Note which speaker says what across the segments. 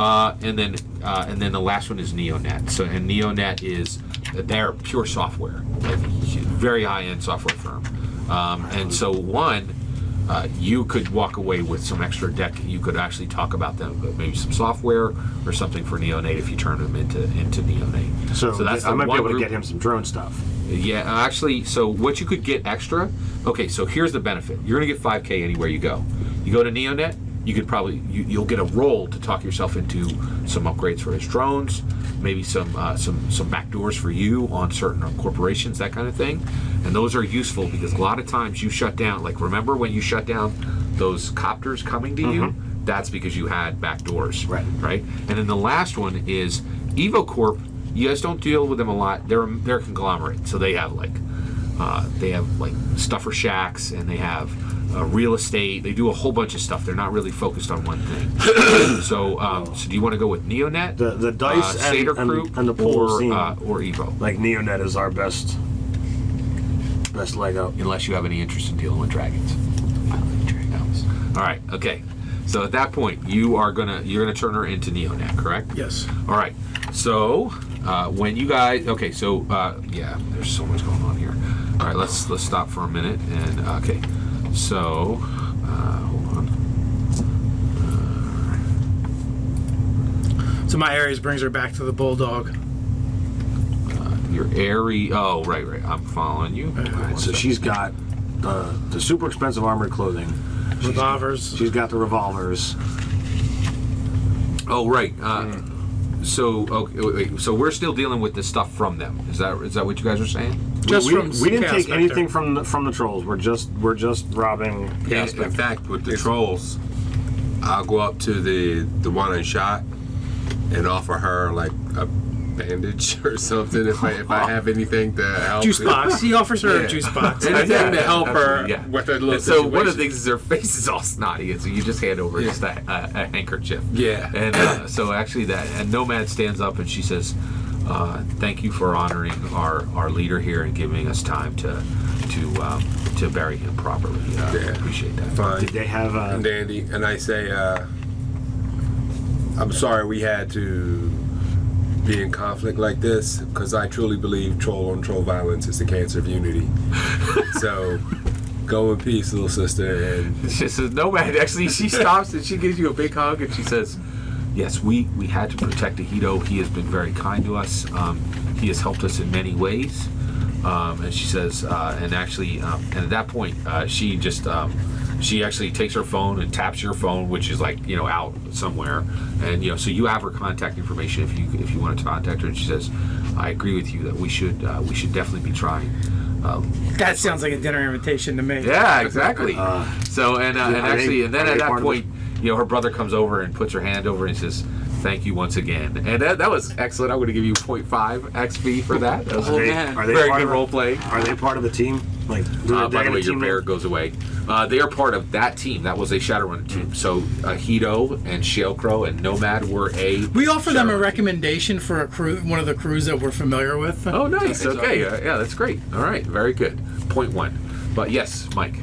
Speaker 1: And then the last one is Neonet. So, and Neonet is they're pure software, like very high-end software firm. And so you could walk away with some extra deck. You could actually talk about them, maybe some software or something for Neonate if you turn them into Neonate.
Speaker 2: So that's I might be able to get him some drone stuff.
Speaker 1: Yeah, actually, so what you could get extra, okay, so here's the benefit. You're going to get 5K anywhere you go. You go to Neonet, you could probably, you'll get a role to talk yourself into some upgrades for his drones, maybe some backdoors for you on certain corporations, that kind of thing. And those are useful because a lot of times you shut down, like remember when you shut down those copters coming to you? That's because you had backdoors, right? And then the last one is EvoCorp. You guys don't deal with them a lot. They're a conglomerate, so they have like stuffer shacks, and they have real estate. They do a whole bunch of stuff. They're not really focused on one thing. So do you want to go with Neonet,
Speaker 2: the Dice
Speaker 1: Seder
Speaker 2: and the
Speaker 1: or
Speaker 2: scene.
Speaker 1: Or Evo?
Speaker 2: Like Neonet is our best leg up.
Speaker 1: Unless you have any interest in dealing with dragons. I like dragons. All right. Okay. So at that point, you're gonna turn her into Neonet, correct?
Speaker 3: Yes.
Speaker 1: All right. So when you guys, okay, so yeah, there's so much going on here. All right, let's stop for a minute and okay. So hold on.
Speaker 3: So my Ares brings her back to the Bulldog.
Speaker 1: Your Aerie. Oh, right. I'm following you.
Speaker 2: Right, so she's got the super expensive armored clothing.
Speaker 3: Revolvers.
Speaker 2: She's got the revolvers.
Speaker 1: Oh, right. So okay, wait, so we're still dealing with the stuff from them. Is that what you guys are saying?
Speaker 2: We didn't take anything from the trolls. We're just robbing.
Speaker 4: In fact, with the trolls, I'll go up to the one I shot and offer her like a bandage or something if I have anything to help.
Speaker 3: Juice box. He offers her a juice box.
Speaker 4: Anything to help her with her little
Speaker 1: So
Speaker 4: situation.
Speaker 1: one of the things is her face is all snotty, and so you just hand over just a handkerchief.
Speaker 4: Yeah.
Speaker 1: And so actually and Nomad stands up and she says, "Thank you for honoring our leader here and giving us time to bury him properly. Appreciate that."
Speaker 4: Fine.
Speaker 2: Did they have
Speaker 4: and Dandy, and I say, I'm sorry we had to be in conflict like this, because I truly believe troll on troll violence is the cancer of unity. So go in peace, little sister. And
Speaker 1: she says, Nomad, actually, she stops and she gives you a big hug and she says, yes, we had to protect Ahito. He has been very kind to us. He has helped us in many ways. And she says, and at that point, she just, she actually takes her phone and taps your phone, which is like, out somewhere. And, so you have her contact information if you want to contact her. And she says, I agree with you that we should definitely be trying.
Speaker 3: That sounds like a dinner invitation to me.
Speaker 1: Yeah, exactly. And then at that point, her brother comes over and puts her hand over and says, thank you once again. And that was excellent. I'm going to give you 0.5 XP for that. That was very good role play.
Speaker 2: Are they part of the team? Like,
Speaker 1: by the way, your bear goes away. They are part of that team. That was a Shadowrun team. So Ahito and Shalecrow and Nomad were a.
Speaker 3: We offer them a recommendation for a crew, one of the crews that we're familiar with.
Speaker 1: Oh, nice. Okay. Yeah, that's great. All right. Very good. 0.1. But yes, Mike.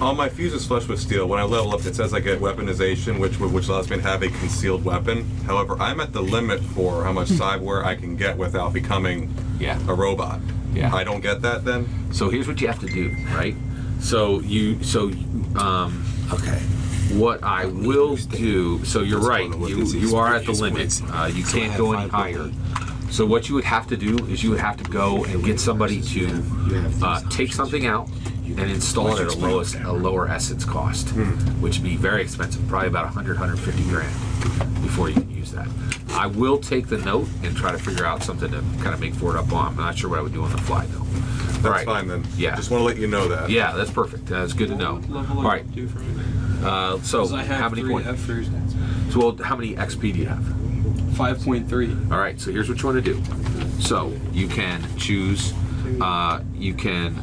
Speaker 5: My fuse is flush with steel. When I level up, it says I get weaponization, which allows me to have a concealed weapon. However, I'm at the limit for how much cyberware I can get without becoming a robot.
Speaker 1: Yeah.
Speaker 5: I don't get that then?
Speaker 1: So here's what you have to do, right? Okay. What I will do, so you're right, you are at the limit. You can't go any higher. So what you would have to do is you would have to go and get somebody to take something out and install it at a lower essence cost, which would be very expensive, probably about 150 grand before you can use that. I will take the note and try to figure out something to kind of make for it up on. I'm not sure what I would do on the fly though.
Speaker 5: That's fine then.
Speaker 1: Yeah.
Speaker 5: Just want to let you know that.
Speaker 1: Yeah, that's perfect. That's good to know. All right. So how many points? So well, how many XP do you have?
Speaker 6: 5.3.
Speaker 1: All right. So here's what you want to do. So you can choose. You can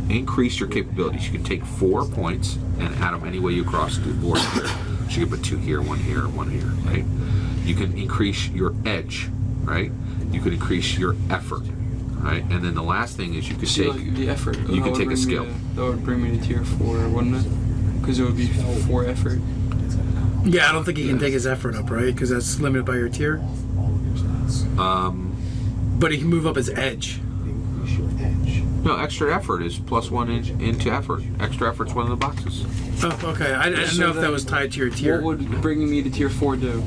Speaker 1: increase your capabilities. You can take 4 points and add them any way you cross the board here. So you can put 2 here, 1 here, 1 here. Right. You can increase your edge. Right. You can increase your effort. Right, and then the last thing is you could take
Speaker 6: the effort.
Speaker 1: You can take a skill.
Speaker 6: That would bring me to tier 4, wouldn't it? Because it would be 4 effort.
Speaker 3: Yeah, I don't think he can take his effort up, right? Because that's limited by your tier. But he can move up his edge.
Speaker 1: No, extra effort is +1 into effort. Extra effort's one of the boxes.
Speaker 3: Oh, okay. I didn't know if that was tied to your tier.
Speaker 6: What would bringing me to tier 4 do?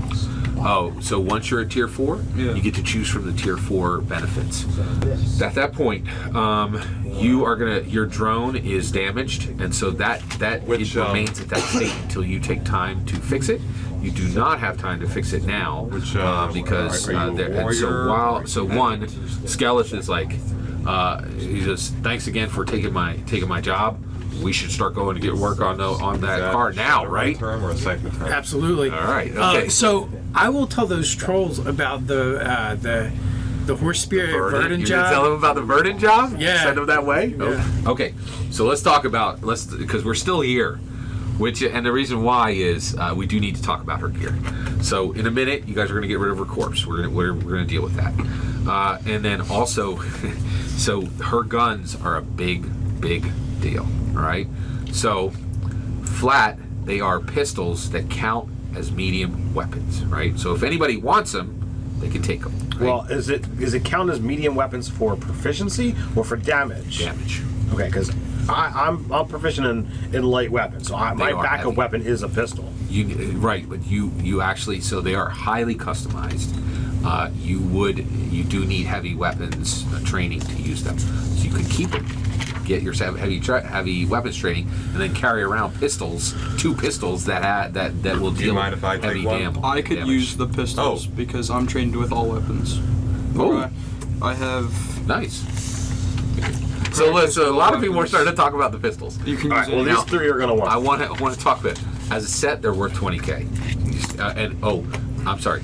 Speaker 1: Oh, so once you're at tier 4,
Speaker 6: Yeah.
Speaker 1: you get to choose from the tier 4 benefits. At that point, you are gonna your drone is damaged, and so that
Speaker 5: Which,
Speaker 1: it remains at that state until you take time to fix it. You do not have time to fix it now,
Speaker 5: Which,
Speaker 1: because
Speaker 5: are you a
Speaker 1: and so
Speaker 5: warrior?
Speaker 1: one Skellish is like, he just thanks again for taking my job. We should start going to get work on that car now, right?
Speaker 5: Term or a Cypher term?
Speaker 3: Absolutely.
Speaker 1: All right. Okay.
Speaker 3: So I will tell those trolls about the horse spirit Verdant
Speaker 1: You're gonna tell
Speaker 3: job.
Speaker 1: them about the Verdant job?
Speaker 3: Yeah.
Speaker 1: Send them that way?
Speaker 3: Yeah.
Speaker 1: Okay. So let's talk about because we're still here. And the reason why is we do need to talk about her gear. So in a minute, you guys are going to get rid of her corpse. We're going to deal with that. And then also, so her guns are a big deal. All right. So flat, they are pistols that count as medium weapons. Right. So if anybody wants them, they can take them. Right?
Speaker 2: Well, is it count as medium weapons for proficiency or for damage?
Speaker 1: Damage.
Speaker 2: Okay, because I'm proficient in light weapons, so my
Speaker 1: are
Speaker 2: backup
Speaker 1: heavy.
Speaker 2: weapon is a pistol.
Speaker 1: Right, but you actually, so they are highly customized. You do need heavy weapons training to use them, so you can keep them. Get yourself heavy weapons training, and then carry around two pistols that will
Speaker 5: Do you
Speaker 1: deal
Speaker 5: mind if I take
Speaker 1: heavy
Speaker 5: one?
Speaker 1: damage.
Speaker 6: I could use the pistols because I'm trained with all weapons.
Speaker 1: Oh.
Speaker 6: I have.
Speaker 1: Nice. So a lot of people are starting to talk about the pistols.
Speaker 6: You can
Speaker 2: All
Speaker 6: use
Speaker 2: right, well,
Speaker 6: it.
Speaker 2: these three are going to want.
Speaker 1: I want to talk about it. As a set, they're worth 20K. I'm sorry,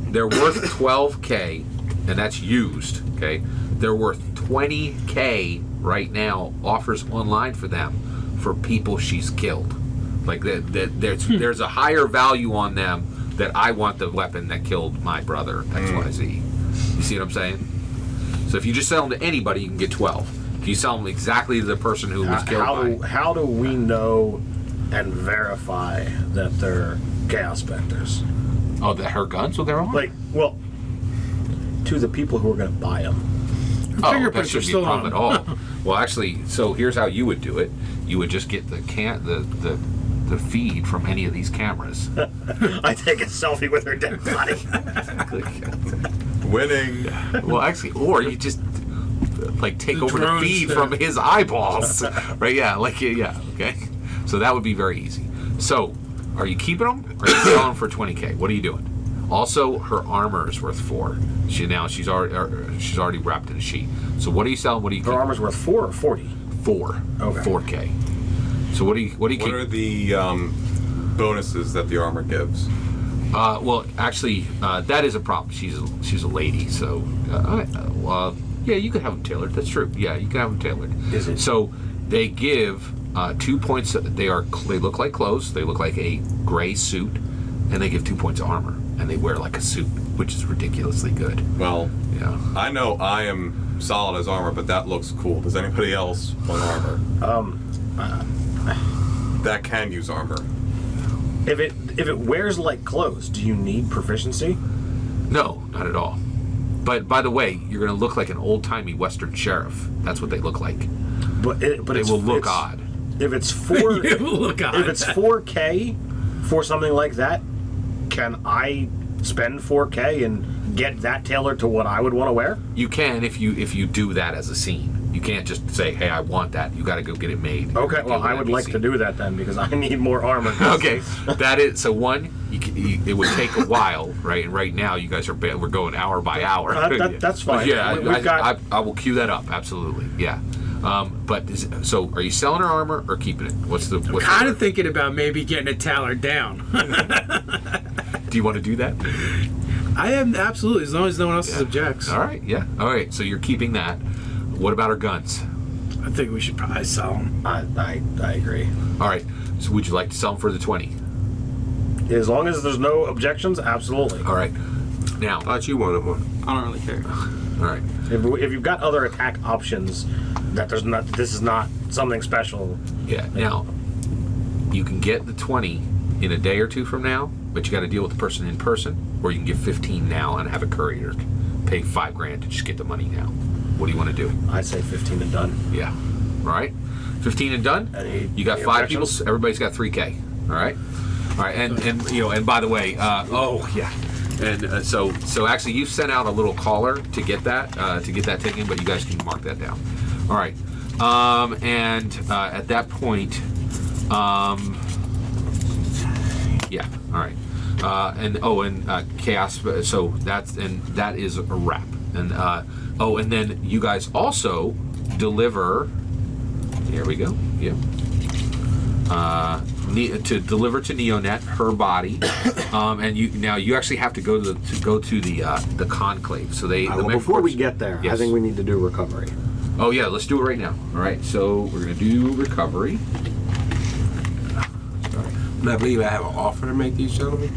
Speaker 1: they're worth 12K, and that's used. Okay, they're worth 20K right now. Offers online for them for people she's killed. Like there's a higher value on them that I want the weapon that killed my brother XYZ. You see what I'm saying? So if you just sell them to anybody, you can get 12. If you sell them exactly to the person who was killed
Speaker 2: How do we know and verify that they're Chaos Specters?
Speaker 1: Oh, that her guns with their own?
Speaker 2: Like, well, to the people who are going to buy them.
Speaker 1: that
Speaker 3: Fingerprints are
Speaker 1: shouldn't be a
Speaker 3: still
Speaker 1: problem
Speaker 3: on.
Speaker 1: at all. Well, actually, so here's how you would do it. You would just get the feed from any of these cameras.
Speaker 2: I take a selfie with her dead body.
Speaker 5: Winning.
Speaker 1: Well, actually, or you just like take
Speaker 3: The
Speaker 1: over the
Speaker 3: drones
Speaker 1: feed
Speaker 3: there.
Speaker 1: from his eyeballs, right? Yeah, okay. So that would be very easy. So, are you keeping them? Or are you selling them for 20K? What are you doing? Also, her armor is worth 4. She's already wrapped in a sheet. So what are you selling? What are you
Speaker 2: Her
Speaker 1: keeping?
Speaker 2: armor's worth 4 or 40.
Speaker 1: 4.
Speaker 2: Okay.
Speaker 1: 4K. So what do you
Speaker 5: What
Speaker 1: keep?
Speaker 5: are the bonuses that the armor gives?
Speaker 1: Well, actually, that is a problem. She's a lady, so yeah, you could have them tailored. That's true. Yeah, you can have them tailored.
Speaker 2: Is it?
Speaker 1: So they give 2 points. They look like clothes. They look like a gray suit, and they give 2 points of armor, and they wear like a suit, which is ridiculously good.
Speaker 5: Well,
Speaker 1: Yeah.
Speaker 5: I know I am solid as armor, but that looks cool. Does anybody else want armor? That can use armor.
Speaker 2: If it wears like clothes, do you need proficiency?
Speaker 1: No, not at all. But by the way, you're going to look like an old-timey Western sheriff. That's what they look like.
Speaker 2: But
Speaker 1: They will look odd.
Speaker 2: If it's 4,
Speaker 3: You look odd.
Speaker 2: if it's 4K for something like that, can I spend 4K and get that tailored to what I would want to wear?
Speaker 1: You can if you do that as a scene. You can't just say, "Hey, I want that." You got to go get it made.
Speaker 2: Okay, well, I would like to do that then because I need more armor.
Speaker 1: Okay, that is so. One, it would take a while, right? And right now, you guys we're going hour by hour.
Speaker 2: That's fine.
Speaker 1: Yeah,
Speaker 2: We've got-
Speaker 1: I will cue that up. Absolutely, yeah. So are you selling her armor or keeping it? What's the
Speaker 3: Kind of thinking about maybe getting it tailored down.
Speaker 1: Do you want to do that?
Speaker 3: I am absolutely, as long as no one else objects.
Speaker 1: All right, yeah. All right, so you're keeping that. What about her guns?
Speaker 3: I think we should probably sell them.
Speaker 2: I agree.
Speaker 1: All right, so would you like to sell them for the 20?
Speaker 2: As long as there's no objections, absolutely.
Speaker 1: All right, now.
Speaker 4: I thought you wanted one.
Speaker 6: I don't really care.
Speaker 1: All right.
Speaker 2: If you've got other attack options, this is not something special.
Speaker 1: Yeah. Now, you can get the 20 in a day or two from now, but you got to deal with the person in person, or you can give 15 now and have a courier pay $5,000 to just get the money now. What do you want to do?
Speaker 2: I'd say 15 and done.
Speaker 1: Yeah. All right. 15 and done. You got 5 people. Everybody's got 3K. All right. All right. And you know. And by the way, oh yeah. And so actually, you sent out a little caller to get that taken, but you guys can mark that down. All right. And at that point, yeah. All right. And chaos. So that is a wrap. And and then you guys also deliver. Here we go. Yeah. To deliver to Neonet her body, and you actually have to go to the conclave. So
Speaker 2: before we get there,
Speaker 1: yes.
Speaker 2: I think we need to do recovery.
Speaker 1: Oh yeah, let's do it right now. All right, so we're gonna do recovery.
Speaker 4: And I believe I have an offer to make these gentlemen.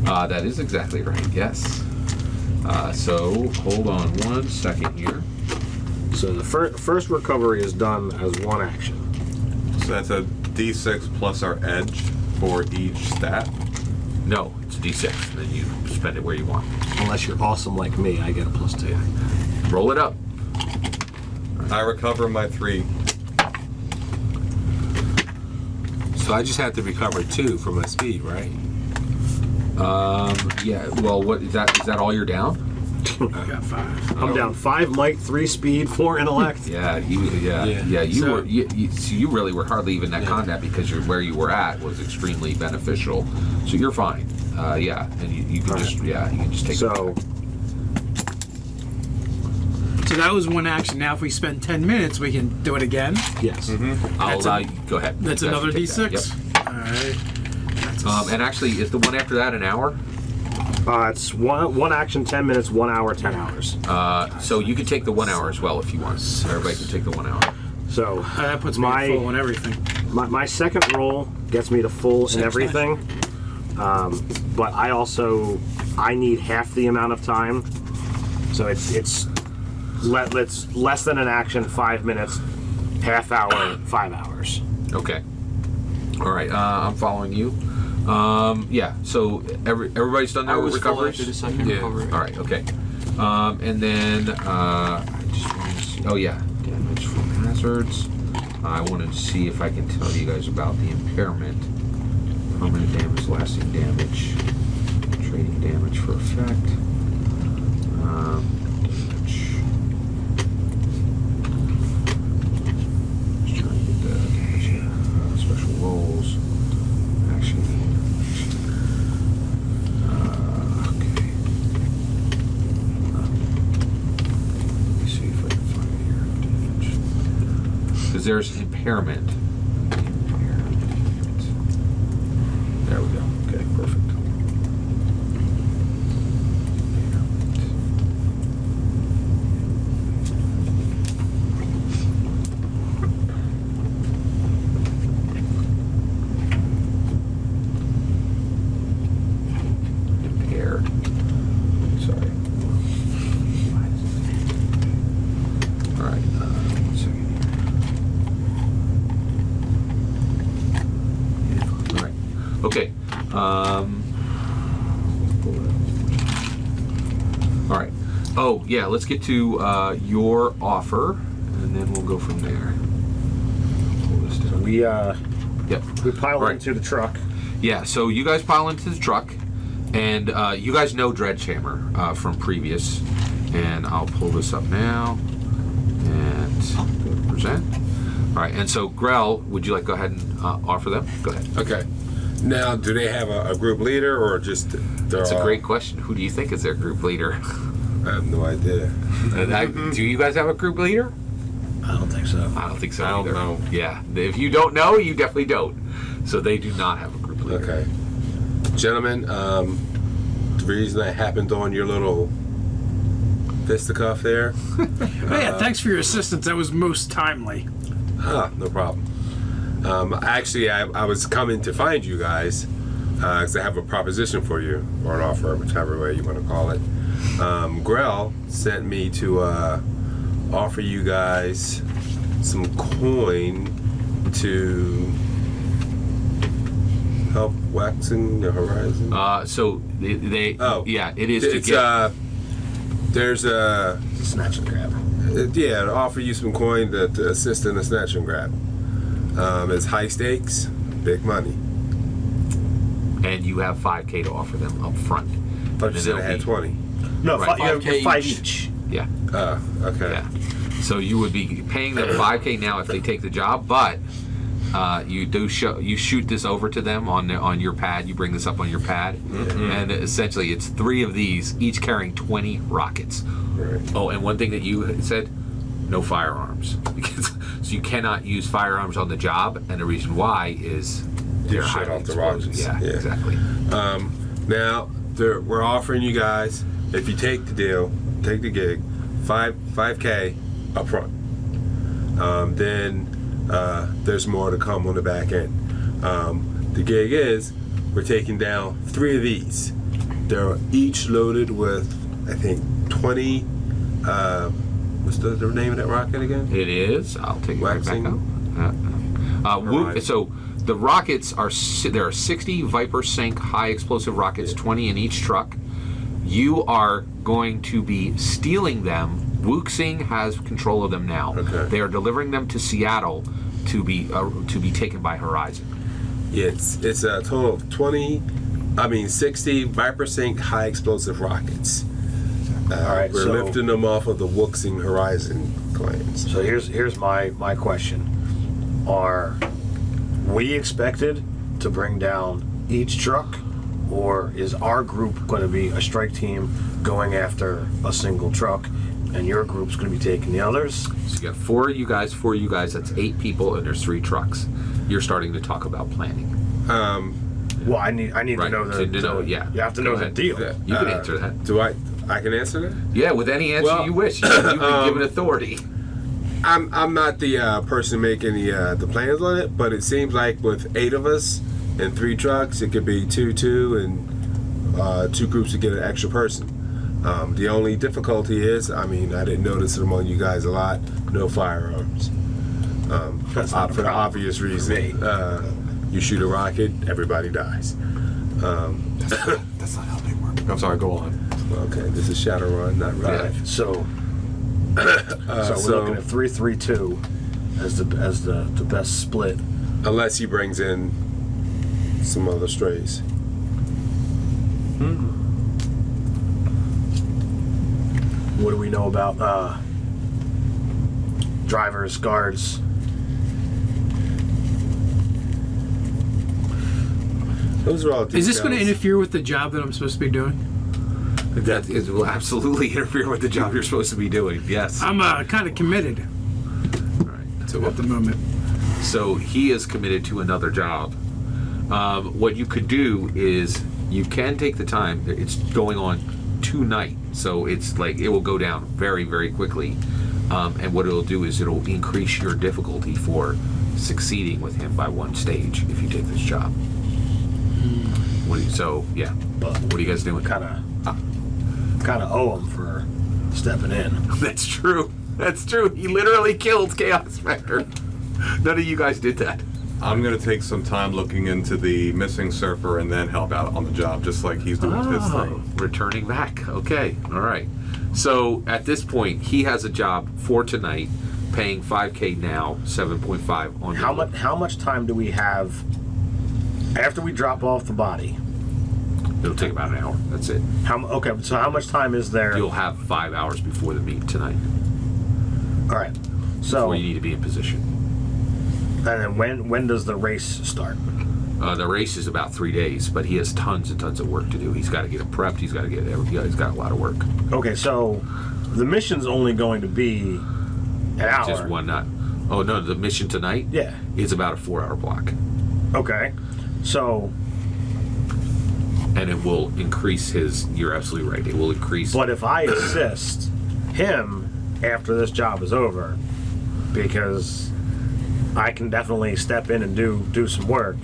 Speaker 1: That is exactly right. Yes. So hold on 1 second here.
Speaker 2: So the first recovery is done as one action.
Speaker 5: So that's a D6 plus our edge for each stat.
Speaker 1: No, it's a D6. Then you spend it where you want.
Speaker 2: Unless you're awesome like me, I get a +2.
Speaker 1: Roll it up.
Speaker 5: I recover my 3.
Speaker 4: So I just have to recover 2 for my speed, right?
Speaker 1: Yeah. Well, what is that? Is that all you're down?
Speaker 3: I got 5.
Speaker 2: I'm down 5 might, 3 speed, 4 intellect.
Speaker 1: Yeah. You really were hardly even that combat because where you were at was extremely beneficial. So you're fine. And you can you can just take.
Speaker 2: So
Speaker 3: that was one action. Now, if we spend 10 minutes, we can do it again.
Speaker 2: yes.
Speaker 1: I'll allow you. Go ahead.
Speaker 3: That's
Speaker 1: You guys
Speaker 3: another
Speaker 1: can take that.
Speaker 3: D6.
Speaker 1: Yep.
Speaker 3: All right.
Speaker 1: And actually, is the one after that an hour?
Speaker 2: It's one action, 10 minutes, 1 hour, 10 hours.
Speaker 1: So you can take the 1 hour as well if you want. Everybody can take the 1 hour.
Speaker 2: So
Speaker 3: That puts me at full on everything.
Speaker 2: my second roll gets me to full in everything. But I need half the amount of time. So it's less than an action, 5 minutes, half hour, 5 hours.
Speaker 1: Okay. All right. I'm following you. So everybody's done their recoveries?
Speaker 6: After the second recovery.
Speaker 1: All right, okay. And then, I just wanted to see, damage from hazards. I wanted to see if I can tell you guys about the impairment. Permanent damage, lasting damage, trading damage for effect. Damage. Just trying to get the damage here. Special rolls. Action. Okay. Let me see if I can find it here. Damage. Because there's impairment. There we go. Okay, perfect. Impaired. Sorry. All right. 1 second here. All right. Okay. All right. Oh, yeah. Let's get to your offer, and then we'll go from there. Pull this down.
Speaker 2: We
Speaker 1: Yep.
Speaker 2: pile
Speaker 1: Right.
Speaker 2: into the truck.
Speaker 1: Yeah. So you guys pile into the truck, and you guys know Dredgehammer from previous, and I'll pull this up now and go to present. All right. And so Grell, would you like to go ahead and offer them? Go ahead.
Speaker 4: Okay. Now, do they have a group leader or just
Speaker 1: That's a great question. Who do you think is their group leader?
Speaker 4: I have no idea.
Speaker 1: Do you guys have a group leader?
Speaker 2: I don't think so.
Speaker 1: I don't think so
Speaker 5: I don't
Speaker 1: either.
Speaker 5: know.
Speaker 1: Yeah. If you don't know, you definitely don't. So they do not have a group leader.
Speaker 4: Okay. Gentlemen, the reason I happened on your little fisticuff there,
Speaker 3: Yeah, thanks for your assistance. That was most timely.
Speaker 4: no problem. Actually, I was coming to find you guys because I have a proposition for you, or an offer, whichever way you want to call it. Grell sent me to offer you guys some coin to help waxing the horizon?
Speaker 1: So they
Speaker 4: Oh.
Speaker 1: yeah, it is
Speaker 4: It's
Speaker 1: to get.
Speaker 4: there's a
Speaker 2: Snatch and grab.
Speaker 4: yeah, to offer you some coin to assist in the snatch and grab. It's high stakes, big money.
Speaker 1: And you have 5K to offer them up front.
Speaker 4: But you
Speaker 1: And
Speaker 4: said I
Speaker 1: they'll
Speaker 4: had
Speaker 1: be-
Speaker 4: 20.
Speaker 2: No,
Speaker 1: Right.
Speaker 2: you have
Speaker 6: 5K
Speaker 2: 5
Speaker 6: each.
Speaker 2: each.
Speaker 1: Yeah,
Speaker 4: Okay.
Speaker 1: yeah. So you would be paying them 5K now if they take the job, but you shoot this over to them on your pad. You bring this up on your pad, and essentially it's 3 of these, each carrying 20 rockets.
Speaker 4: Right.
Speaker 1: Oh, and one thing that you said, no firearms, because so you cannot use firearms on the job, and the reason why is they're
Speaker 4: shut
Speaker 1: highly
Speaker 4: off the
Speaker 1: explosive.
Speaker 4: rockets.
Speaker 1: Yeah,
Speaker 4: Yeah.
Speaker 1: exactly.
Speaker 4: Now we're offering you guys, if you take the deal, take the gig, 5K up front. Then there's more to come on the back end. The gig is we're taking down 3 of these. They're each loaded with, I think, 20. What's the name of that rocket again?
Speaker 1: It is. I'll take it right back
Speaker 4: Waxing.
Speaker 1: out. So the rockets are there are 60 Viper Sync high explosive rockets, 20 in each truck. You are going to be stealing them. Wuxing has control of them now.
Speaker 4: Okay.
Speaker 1: They are delivering them to Seattle to be taken by Horizon.
Speaker 4: Yeah, it's a total of 60 Viper Sync high explosive rockets.
Speaker 2: All right,
Speaker 4: we're
Speaker 2: so-
Speaker 4: lifting them off of the Wuxing Horizon claims.
Speaker 2: So here's my question. Are we expected to bring down each truck, or is our group going to be a strike team going after a single truck, and your group's going to be taking the others?
Speaker 1: So you got 4 of you guys. That's 8 people, and there's 3 trucks. You're starting to talk about planning.
Speaker 2: Well, I need to
Speaker 1: Right,
Speaker 2: know the.
Speaker 1: to know, yeah.
Speaker 2: You have to
Speaker 1: Go
Speaker 2: know the
Speaker 1: ahead.
Speaker 2: deal.
Speaker 4: Yeah.
Speaker 1: You can answer that.
Speaker 4: Do I can answer that?
Speaker 1: Yeah, with any answer
Speaker 4: Well,
Speaker 1: you wish. You've been given authority.
Speaker 4: I'm not the person making the plans on it, but it seems like with 8 of us and 3 trucks, it could be 2 and 2 groups to get an extra person. The only difficulty is, I didn't notice it among you guys a lot. No firearms.
Speaker 2: That's not a
Speaker 4: For the
Speaker 2: problem
Speaker 4: obvious
Speaker 2: for
Speaker 4: reason.
Speaker 2: me.
Speaker 4: You shoot a rocket, everybody dies.
Speaker 5: That's not how they work. I'm sorry, go on.
Speaker 4: Okay, this is Shadowrun, not Rive.
Speaker 2: So we're
Speaker 4: so-
Speaker 2: looking at 3-3-2 as the best split.
Speaker 4: Unless he brings in some other strays.
Speaker 2: What do we know about drivers, guards?
Speaker 4: Those are all details.
Speaker 3: Is this going to interfere with the job that I'm supposed to be doing?
Speaker 1: That will absolutely interfere with the job you're supposed to be doing. Yes.
Speaker 3: I'm kind of committed
Speaker 1: All right.
Speaker 3: at the moment.
Speaker 1: So he is committed to another job. What you could do is you can take the time. It's going on tonight, so it's like it will go down very, very quickly. And what it'll do is it'll increase your difficulty for succeeding with him by 1 stage if you take this job. So yeah,
Speaker 2: But
Speaker 1: what are you guys doing?
Speaker 2: kind of owe him for stepping in.
Speaker 1: That's true. That's true. He literally killed Chaos Spectre. None of you guys did that.
Speaker 5: I'm going to take some time looking into the missing surfer and then help out on the job, just like he's doing his thing.
Speaker 1: Returning back. Okay. All right. So at this point, he has a job for tonight, paying 5K now, 7.5 on
Speaker 2: How much time do we have after we drop off the body?
Speaker 1: It'll take about an hour. That's it.
Speaker 2: So how much time is there?
Speaker 1: You'll have 5 hours before the meet tonight.
Speaker 2: All right. So
Speaker 1: Before you need to be in position.
Speaker 2: and then when does the race start?
Speaker 1: The race is about 3 days, but he has tons and tons of work to do. He's got to get it prepped. He's got to get everything. He's got a lot of work.
Speaker 2: Okay, so the mission's only going to be an hour.
Speaker 1: Just one night. Oh no, the mission tonight.
Speaker 2: Yeah.
Speaker 1: Is about a 4-hour block,
Speaker 2: Okay. So,
Speaker 1: and it will increase his. You're absolutely right. It will increase.
Speaker 2: but if I assist him after this job is over, because I can definitely step in and do some work,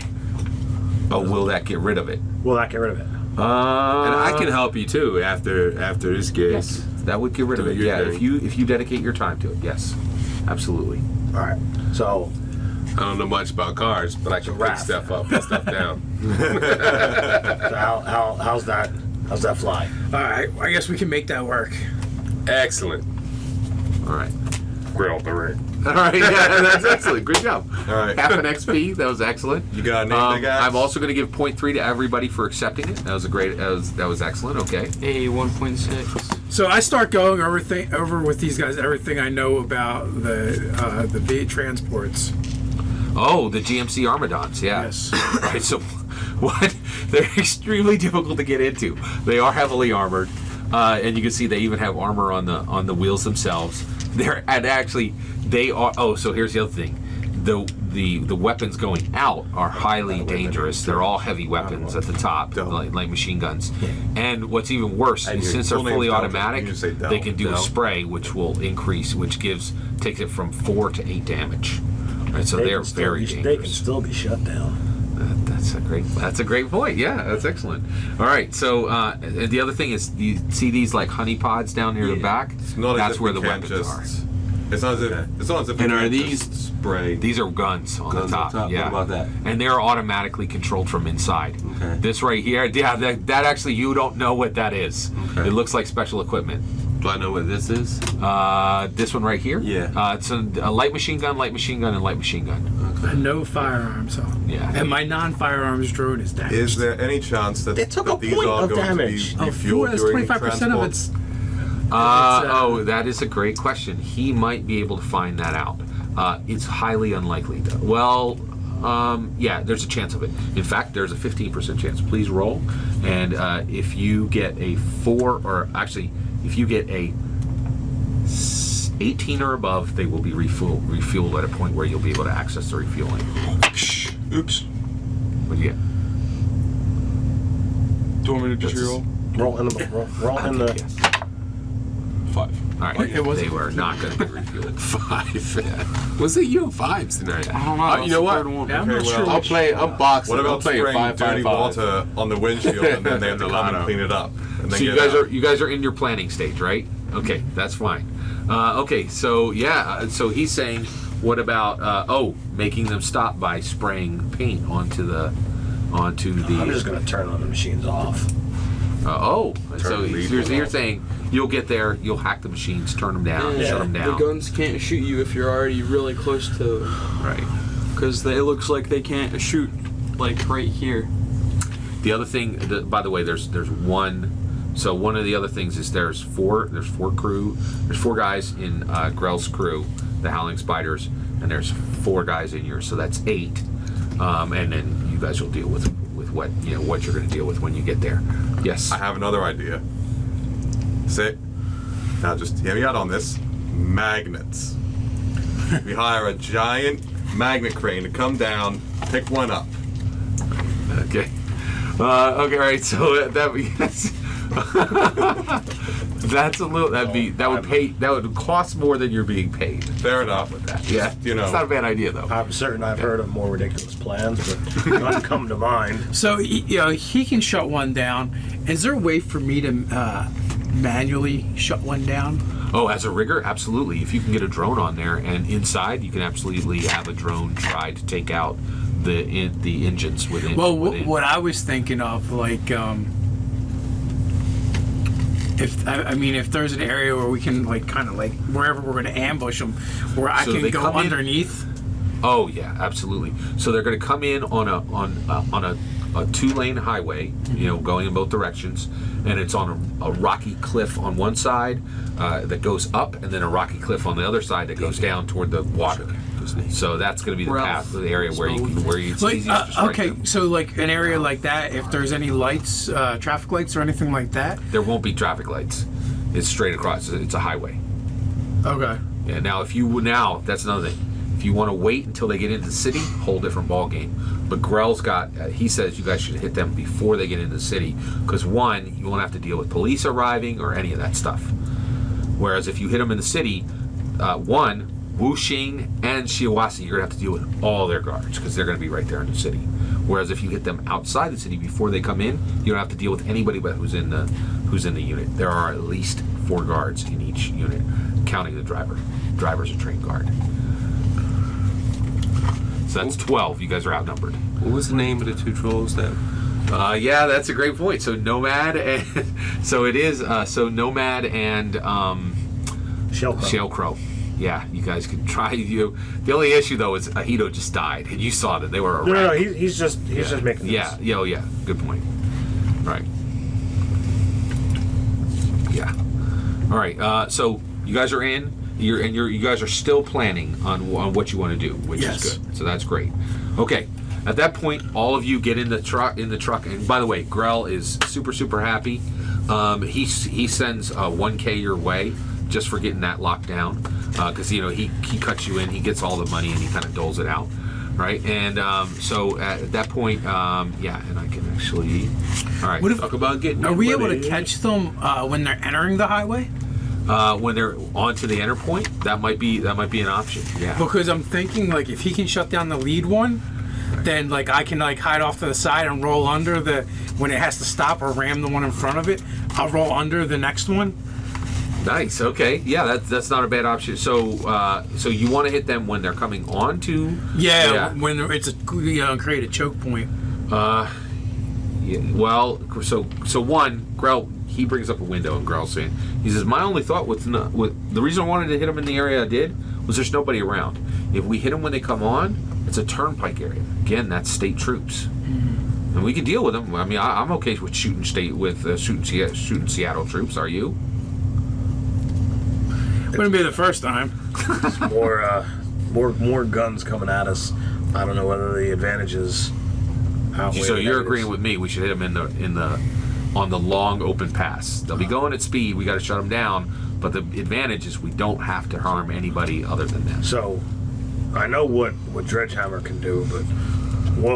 Speaker 1: Oh, will that get rid of it?
Speaker 2: will that get rid of it?
Speaker 4: And I can help you too after this gig.
Speaker 1: Yes, that would get rid of
Speaker 4: Do
Speaker 1: it.
Speaker 4: your
Speaker 1: Yeah,
Speaker 4: thing.
Speaker 1: if you dedicate your time to it, yes, absolutely.
Speaker 2: All right. So
Speaker 4: I don't know much about cars, but I can pick
Speaker 2: raft.
Speaker 4: stuff up and stuff down.
Speaker 2: So how's that fly?
Speaker 3: All right, I guess we can make that work.
Speaker 4: Excellent.
Speaker 1: All right.
Speaker 2: Grill the rig.
Speaker 1: All right, yeah, that's excellent. Great job.
Speaker 5: All right.
Speaker 1: Half an XP. That was excellent.
Speaker 5: You got a name, big axe?
Speaker 1: I'm also going to give 0.3 to everybody for accepting it. That was a great. That was excellent. Okay.
Speaker 6: A 1.6.
Speaker 3: So I start going over with these guys everything I know about the V transports.
Speaker 1: Oh, the GMC Armadons. Yeah.
Speaker 3: Yes.
Speaker 1: Right. So, what? They're extremely difficult to get into. They are heavily armored, and you can see they even have armor on the wheels themselves. They are. Oh, so here's the other thing. The weapons going out are highly dangerous. They're all heavy weapons at the top, like machine guns. And what's even worse is since they're fully automatic, they can do a spray, which will increase, which takes it from 4 to 8 damage. Right, so they're very dangerous.
Speaker 2: They can still be shut down.
Speaker 1: That's a great point. Yeah, that's excellent. All right, so the other thing is, you see these like honey pods down near the back? That's where the weapons are.
Speaker 5: It's not as if.
Speaker 4: And are
Speaker 5: you
Speaker 4: these
Speaker 5: just spray?
Speaker 1: These are guns on the top. Yeah.
Speaker 4: What about that?
Speaker 1: And they're automatically controlled from inside.
Speaker 4: Okay.
Speaker 1: This right here, yeah, that actually, you don't know what that is.
Speaker 4: Okay.
Speaker 1: It looks like special equipment.
Speaker 4: Do I know what this is?
Speaker 1: This one right here?
Speaker 4: Yeah.
Speaker 1: It's a light machine gun, and light machine gun.
Speaker 3: And no firearms.
Speaker 1: Yeah.
Speaker 3: And my non-firearms drone is damaged.
Speaker 5: Is there any chance that,
Speaker 2: It took
Speaker 5: that
Speaker 2: a
Speaker 5: these
Speaker 2: point
Speaker 5: are
Speaker 2: of
Speaker 5: going
Speaker 2: damage.
Speaker 5: to be refueled
Speaker 3: that's
Speaker 5: during
Speaker 3: 25%
Speaker 5: transport?
Speaker 3: of its.
Speaker 1: That is a great question. He might be able to find that out. It's highly unlikely, though. Well, yeah, there's a chance of it. In fact, there's a 15% chance. Please roll. And if you get a 4, or actually, if you get a 18 or above, they will be refueled at a point where you'll be able to access the refueling.
Speaker 6: Oops.
Speaker 1: What do you get?
Speaker 6: Do you want me to just reroll?
Speaker 2: Roll in the.
Speaker 1: Yes.
Speaker 6: 5.
Speaker 1: All right.
Speaker 3: It wasn't
Speaker 1: They were not going to be refueled.
Speaker 4: 5. Yeah. Was it you and 5s tonight?
Speaker 6: I don't know.
Speaker 4: You know what?
Speaker 3: Yeah, I'm not sure.
Speaker 4: I'll play. I'm boxing.
Speaker 5: What
Speaker 4: I'm
Speaker 5: about
Speaker 4: playing
Speaker 5: spraying
Speaker 4: 5, 5,
Speaker 5: dirty
Speaker 4: 5.
Speaker 5: water on the windshield and then they have to
Speaker 4: The
Speaker 5: come and
Speaker 4: lotto.
Speaker 5: clean it up? And then
Speaker 1: So
Speaker 5: get out?
Speaker 1: you guys are in your planning stage, right? Okay, that's fine. Okay, so yeah, so he's saying, what about making them stop by spraying paint onto the.
Speaker 2: I'm just gonna turn on the machines off.
Speaker 1: So
Speaker 4: the lead
Speaker 1: you're saying you'll get there, you'll hack the machines, turn them down, shut them
Speaker 6: The
Speaker 1: down.
Speaker 6: guns can't shoot you if you're already really close to them.
Speaker 1: Right.
Speaker 6: Because it looks like they can't shoot, like, right here.
Speaker 1: The other thing, by the way, there's one. So one of the other things is there's four guys in Grell's crew, the Howling Spiders, and there's 4 guys in yours, so that's 8. And then you guys will deal with what you're going to deal with when you get there. Yes.
Speaker 5: I have another idea. Sit. Now just hear me out on this. Magnets. We hire a giant magnet crane to come down, pick one up.
Speaker 1: Okay. Okay. All right. So that's a little. That would cost more than you're being paid.
Speaker 5: Fair enough.
Speaker 1: With that. Yeah.
Speaker 5: You know.
Speaker 1: It's not a bad idea though.
Speaker 2: I'm certain I've heard of more ridiculous plans, but none come to mind.
Speaker 3: So he can shut one down. Is there a way for me to manually shut one down?
Speaker 1: Oh, as a rigger, absolutely. If you can get a drone on there, and inside, you can absolutely have a drone try to take out the engines within.
Speaker 3: Well,
Speaker 1: within.
Speaker 3: what I was thinking of, like, if there's an area where we can, like, kind of like wherever we're going to ambush them, where I
Speaker 1: So
Speaker 3: can
Speaker 1: they
Speaker 3: go
Speaker 1: come in-
Speaker 3: underneath.
Speaker 1: Oh yeah, absolutely. So they're going to come in on a 2-lane highway, going in both directions, and it's on a rocky cliff on one side that goes up, and then a rocky cliff on the other side that goes down toward the water. So that's going to be the path, the area where it's
Speaker 3: Like,
Speaker 1: easiest to strike
Speaker 3: okay,
Speaker 1: them.
Speaker 3: so like an area like that, if there's any lights, traffic lights or anything like that.
Speaker 1: There won't be traffic lights. It's straight across. It's a highway.
Speaker 3: Okay.
Speaker 1: Yeah. Now that's another thing. If you want to wait until they get into the city, whole different ball game. But Grell's got. He says you guys should hit them before they get into the city, because one, you won't have to deal with police arriving or any of that stuff. Whereas if you hit them in the city, one, Wuxing and Shiawase, you're gonna have to deal with all their guards because they're gonna be right there in the city. Whereas if you hit them outside the city before they come in, you don't have to deal with anybody but who's in the unit. There are at least 4 guards in each unit, counting the driver. Driver's a trained guard. So that's 12. You guys are outnumbered.
Speaker 4: What was the name of the two trolls that?
Speaker 1: Yeah, that's a great point. So Nomad, and so it is. So Nomad and Shellcrow. Yeah, you guys could try. The only issue though is Ahito just died, and you saw that they were.
Speaker 2: No, he's just making this.
Speaker 1: Yeah. Good point. Right. Yeah. All right. So you guys are in. You guys are still planning on what you want to do, which is good. So that's great. Okay. At that point, all of you get in the truck. And by the way, Grell is super happy. He sends 1K your way just for getting that locked down, because he cuts you in. He gets all the money and he kind of doles it out, right? And so at that point, and I can actually. All right.
Speaker 3: What if,
Speaker 1: talk about getting.
Speaker 3: Are we able to catch them when they're entering the highway?
Speaker 1: When they're onto the enter point, that might be an option. Yeah.
Speaker 3: Because I'm thinking like if he can shut down the lead one, then like I can like hide off to the side and roll under when it has to stop or ram the one in front of it. I'll roll under the next one.
Speaker 1: Nice. Okay. Yeah, that's not a bad option. So you want to hit them when they're coming on to?
Speaker 3: Yeah. When it's create a choke point.
Speaker 1: Yeah. Well, so one, Grell, he brings up a window and Grell's saying, he says, my only thought with the reason I wanted to hit him in the area I did was there's nobody around. If we hit them when they come on, it's a turnpike area. Again, that's state troops, and we can deal with them. I mean, I'm okay with shooting shooting Seattle troops. Are you?
Speaker 3: Wouldn't be the first time.
Speaker 2: More guns coming at us. I don't know whether the advantages outweigh.
Speaker 1: So
Speaker 2: the
Speaker 1: you're
Speaker 2: negatives.
Speaker 1: agreeing with me? We should hit them on the long open pass. They'll be going at speed. We got to shut them down. But the advantage is we don't have to harm anybody other than them.
Speaker 2: So, I know what Dredgehammer can do, but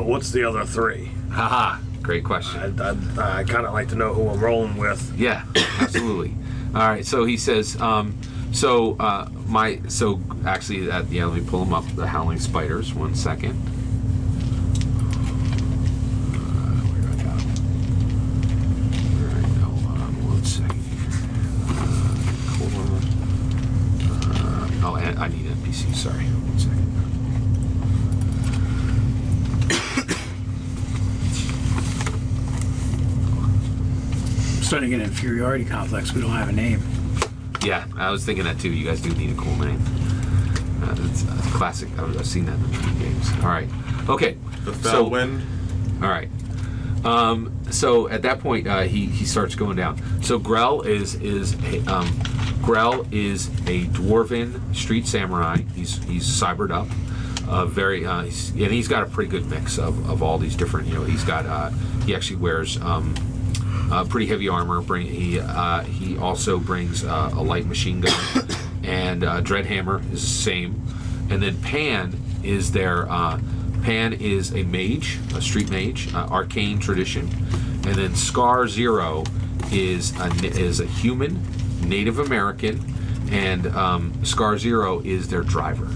Speaker 2: what's the other three?
Speaker 1: Haha, great question.
Speaker 2: I kind of like to know who I'm rolling with.
Speaker 1: Yeah, absolutely. All right, so he says, actually, let me pull them up. The Howling Spiders. 1 second. Where do I got them? All right, no, 1 second here. Hold on. I need NPC. Sorry, 1 second.
Speaker 3: Starting to get an inferiority complex. We don't have a name.
Speaker 1: Yeah, I was thinking that too. You guys do need a cool name. It's classic. I've seen that in the games. All right. Okay.
Speaker 5: The Fellwind.
Speaker 1: All right. So at that point, he starts going down. So Grell is a dwarven street samurai. He's cybered up. He's got a pretty good mix of all these different. He's got he actually wears pretty heavy armor. He also brings a light machine gun, and Dreadhammer is the same. And then Pan is Pan is a mage, a street mage, arcane tradition. And then Scar Zero is a human, Native American, and Scar Zero is their driver.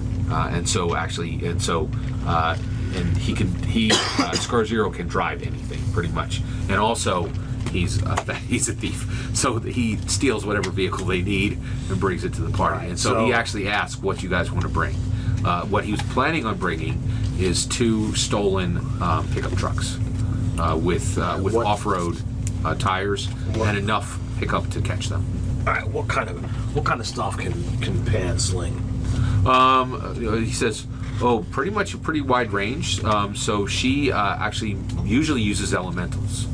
Speaker 1: Scar Zero can drive anything pretty much, and also. He's a thief, so he steals whatever vehicle they need and brings it to the party.
Speaker 2: Right,
Speaker 1: and so he actually asked what you guys want to bring. What he was planning on bringing is 2 stolen pickup trucks with off-road tires and enough pickup to catch them.
Speaker 2: All right, what kind of stuff can Pan sling?
Speaker 1: He says, pretty much a pretty wide range. So she actually usually uses elementals.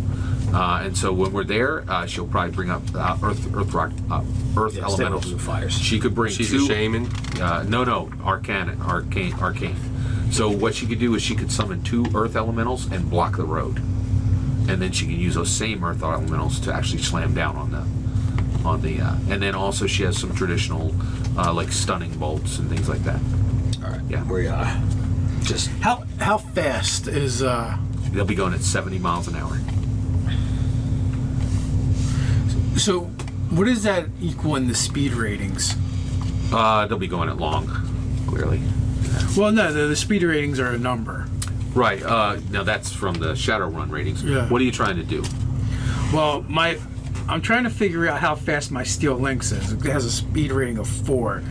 Speaker 1: And so when we're there, she'll probably bring up earth elementals.
Speaker 2: Fires.
Speaker 1: She could bring
Speaker 4: She's
Speaker 1: 2.
Speaker 4: a shaman.
Speaker 1: No, arcane. So what she could do is she could summon 2 earth elementals and block the road, and then she can use those same earth elementals to actually slam down on the. And then also she has some traditional like stunning bolts and things like that.
Speaker 2: All right.
Speaker 1: Yeah.
Speaker 2: We just
Speaker 3: How fast is
Speaker 1: They'll be going at 70 miles an hour.
Speaker 3: So what does that equal in the speed ratings?
Speaker 1: They'll be going at long, clearly.
Speaker 3: Well, no, the speed ratings are a number.
Speaker 1: Right. Now that's from the Shadowrun ratings.
Speaker 3: Yeah.
Speaker 1: What are you trying to do?
Speaker 3: Well, I'm trying to figure out how fast my Steel Lynx is. It has a speed rating of 4,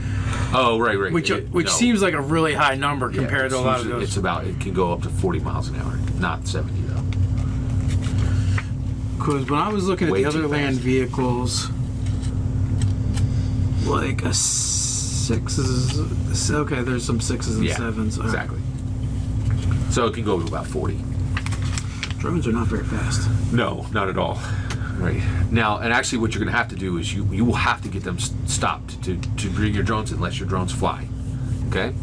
Speaker 1: Oh, right.
Speaker 3: which
Speaker 1: No.
Speaker 3: seems like a really high number
Speaker 1: Yeah,
Speaker 3: compared to a lot of
Speaker 1: usually-
Speaker 3: those.
Speaker 1: It's about, it can go up to 40 miles an hour, not 70 though.
Speaker 3: Because when I was looking at
Speaker 1: Way
Speaker 3: the
Speaker 1: too
Speaker 3: other land
Speaker 1: fast.
Speaker 3: vehicles, like a 6 is okay. There's some 6s and 7s. All right.
Speaker 1: exactly. So it can go to about 40.
Speaker 3: Drones are not very fast.
Speaker 1: No, not at all. Right. Now, and actually what you're going to have to do is you will have to get them stopped to bring your drones unless your drones fly. Okay?